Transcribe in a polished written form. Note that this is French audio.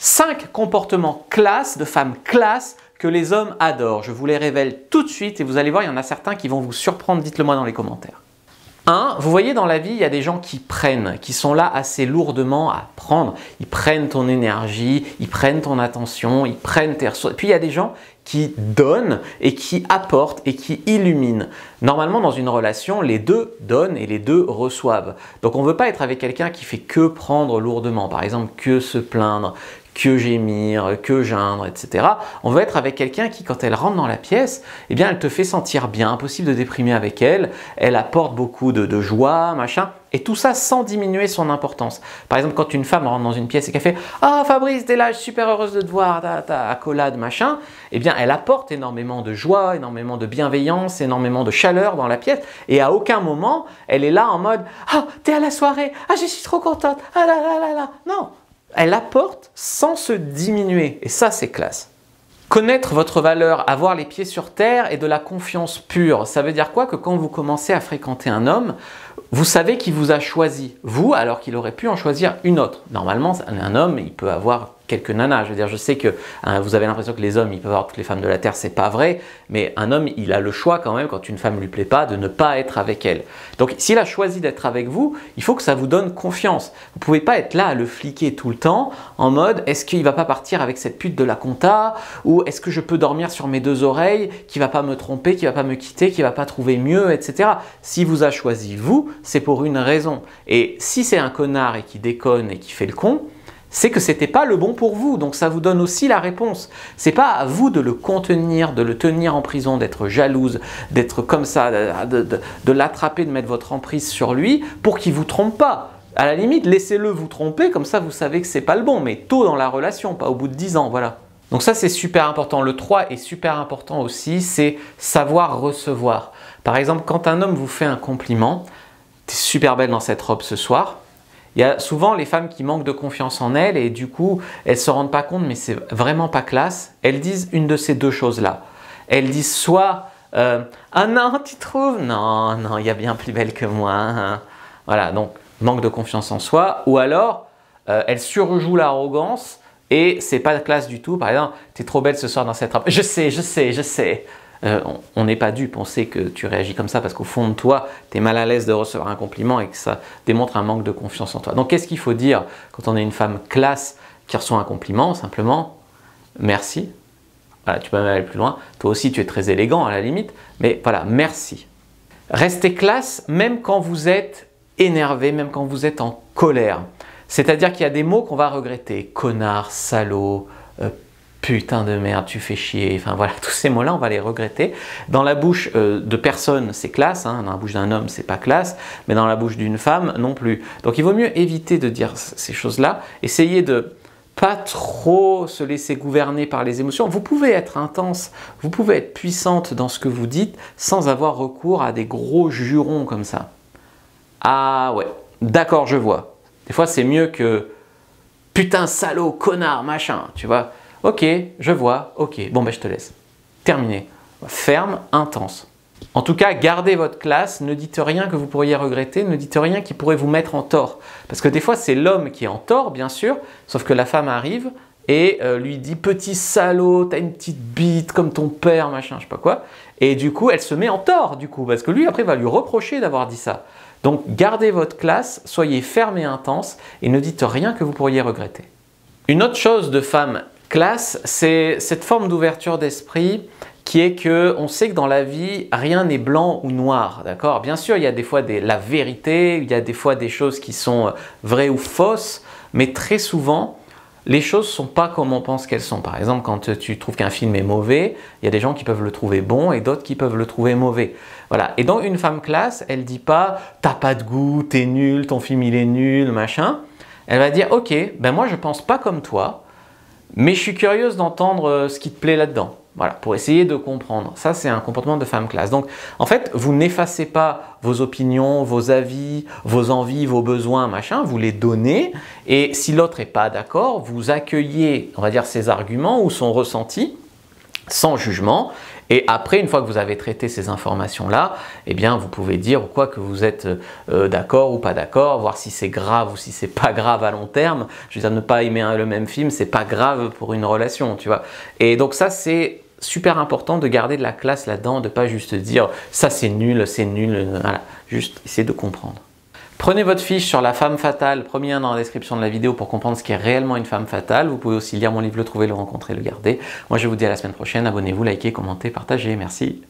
5 comportements classe, de femmes classe, que les hommes adorent. Je vous les révèle tout de suite et vous allez voir, il y en a certains qui vont vous surprendre. Dites-le moi dans les commentaires. 1. Vous voyez dans la vie, il y a des gens qui prennent, qui sont là assez lourdement à prendre. Ils prennent ton énergie, ils prennent ton attention, ils prennent tes ressources. Et puis il y a des gens qui donnent et qui apportent et qui illuminent. Normalement, dans une relation, les deux donnent et les deux reçoivent. Donc on ne veut pas être avec quelqu'un qui fait que prendre lourdement, par exemple que se plaindre, que gémir, que geindre, etc. On veut être avec quelqu'un qui, quand elle rentre dans la pièce, eh bien, elle te fait sentir bien, impossible de déprimer avec elle, elle apporte beaucoup de joie, machin, et tout ça sans diminuer son importance. Par exemple, quand une femme rentre dans une pièce et qu'elle fait « Ah Fabrice, t'es là, je suis super heureuse de te voir, ta accolade, machin », eh bien, elle apporte énormément de joie, énormément de bienveillance, énormément de chaleur dans la pièce, et à aucun moment, elle est là en mode « Ah, t'es à la soirée, ah, je suis trop contente, ah là là là là ». Non, elle apporte sans se diminuer et ça c'est classe. Connaître votre valeur, avoir les pieds sur terre et de la confiance pure, ça veut dire quoi? Que quand vous commencez à fréquenter un homme, vous savez qu'il vous a choisi, vous, alors qu'il aurait pu en choisir une autre. Normalement, un homme, il peut avoir quelques nanas. Je veux dire, je sais que vous avez l'impression que les hommes, ils peuvent avoir toutes les femmes de la Terre, c'est pas vrai. Mais un homme, il a le choix quand même, quand une femme lui plaît pas, de ne pas être avec elle. Donc, s'il a choisi d'être avec vous, il faut que ça vous donne confiance. Vous pouvez pas être là à le fliquer tout le temps, en mode, est-ce qu'il va pas partir avec cette pute de la compta? Ou est-ce que je peux dormir sur mes deux oreilles, qu'il va pas me tromper, qu'il va pas me quitter, qu'il va pas trouver mieux, etc. S'il vous a choisi, vous, c'est pour une raison. Et si c'est un connard et qui déconne et qui fait le con, c'est que c'était pas le bon pour vous. Donc ça vous donne aussi la réponse. C'est pas à vous de le contenir, de le tenir en prison, d'être jalouse, d'être comme ça, de l'attraper, de mettre votre emprise sur lui pour qu'il vous trompe pas. À la limite, laissez-le vous tromper, comme ça vous savez que c'est pas le bon, mais tôt dans la relation, pas au bout de 10 ans, voilà. Donc ça c'est super important. Le 3 est super important aussi, c'est savoir recevoir. Par exemple, quand un homme vous fait un compliment, t'es super belle dans cette robe ce soir. Il y a souvent les femmes qui manquent de confiance en elles et du coup, elles ne se rendent pas compte, mais c'est vraiment pas classe. Elles disent une de ces deux choses-là. Elles disent soit « Ah non, tu trouves? Non, non, il y a bien plus belle que moi. Hein. » Voilà, donc manque de confiance en soi. Ou alors, elles surjouent l'arrogance et c'est pas classe du tout. Par exemple, « Tu es trop belle ce soir dans cette robe. » Je sais, je sais, je sais. On n'est pas dû penser que tu réagis comme ça parce qu'au fond de toi, tu es mal à l'aise de recevoir un compliment et que ça démontre un manque de confiance en toi. Donc, qu'est-ce qu'il faut dire quand on est une femme classe qui reçoit un compliment? Simplement, merci. Voilà, tu peux même aller plus loin. Toi aussi, tu es très élégant à la limite, mais voilà, merci. Restez classe même quand vous êtes énervé, même quand vous êtes en colère. C'est-à-dire qu'il y a des mots qu'on va regretter. Connard, salaud, putain de merde, tu fais chier, enfin voilà, tous ces mots-là, on va les regretter. Dans la bouche de personne, c'est classe, hein, dans la bouche d'un homme, c'est pas classe, mais dans la bouche d'une femme, non plus. Donc il vaut mieux éviter de dire ces choses-là, essayez de pas trop se laisser gouverner par les émotions. Vous pouvez être intense, vous pouvez être puissante dans ce que vous dites sans avoir recours à des gros jurons comme ça. Ah ouais, d'accord, je vois. Des fois, c'est mieux que putain, salaud, connard, machin, tu vois. Ok, je vois, ok, bon ben je te laisse. Terminé. Ferme, intense. En tout cas, gardez votre classe, ne dites rien que vous pourriez regretter, ne dites rien qui pourrait vous mettre en tort. Parce que des fois, c'est l'homme qui est en tort, bien sûr, sauf que la femme arrive et lui dit « petit salaud, t'as une petite bite comme ton père, machin, je sais pas quoi ». Et du coup, elle se met en tort, du coup, parce que lui, après, va lui reprocher d'avoir dit ça. Donc, gardez votre classe, soyez ferme et intense et ne dites rien que vous pourriez regretter. Une autre chose de femme classe, c'est cette forme d'ouverture d'esprit qui est que on sait que dans la vie, rien n'est blanc ou noir, d'accord? Bien sûr, il y a des fois la vérité, il y a des fois des choses qui sont vraies ou fausses, mais très souvent, les choses ne sont pas comme on pense qu'elles sont. Par exemple, quand tu trouves qu'un film est mauvais, il y a des gens qui peuvent le trouver bon et d'autres qui peuvent le trouver mauvais. Voilà. Et donc, une femme classe, elle ne dit pas « t'as pas de goût, t'es nul, ton film il est nul, machin ». Elle va dire « ok, ben moi je pense pas comme toi, mais je suis curieuse d'entendre ce qui te plaît là-dedans. » Voilà, pour essayer de comprendre. Ça, c'est un comportement de femme classe. Donc, en fait, vous n'effacez pas vos opinions, vos avis, vos envies, vos besoins, machin. Vous les donnez. Et si l'autre n'est pas d'accord, vous accueillez, on va dire, ses arguments ou son ressenti. sans jugement. Et après, une fois que vous avez traité ces informations-là, eh bien, vous pouvez dire quoi que vous êtes d'accord ou pas d'accord, voir si c'est grave ou si c'est pas grave à long terme. Je veux dire, ne pas aimer le même film, c'est pas grave pour une relation, tu vois. Et donc ça, c'est super important de garder de la classe là-dedans, de pas juste dire ça c'est nul, voilà. Juste essayer de comprendre. Prenez votre fiche sur la femme fatale, premier lien dans la description de la vidéo pour comprendre ce qu'est réellement une femme fatale. Vous pouvez aussi lire mon livre Le Trouver, le rencontrer, le garder. Moi je vous dis à la semaine prochaine, abonnez-vous, likez, commentez, partagez, merci.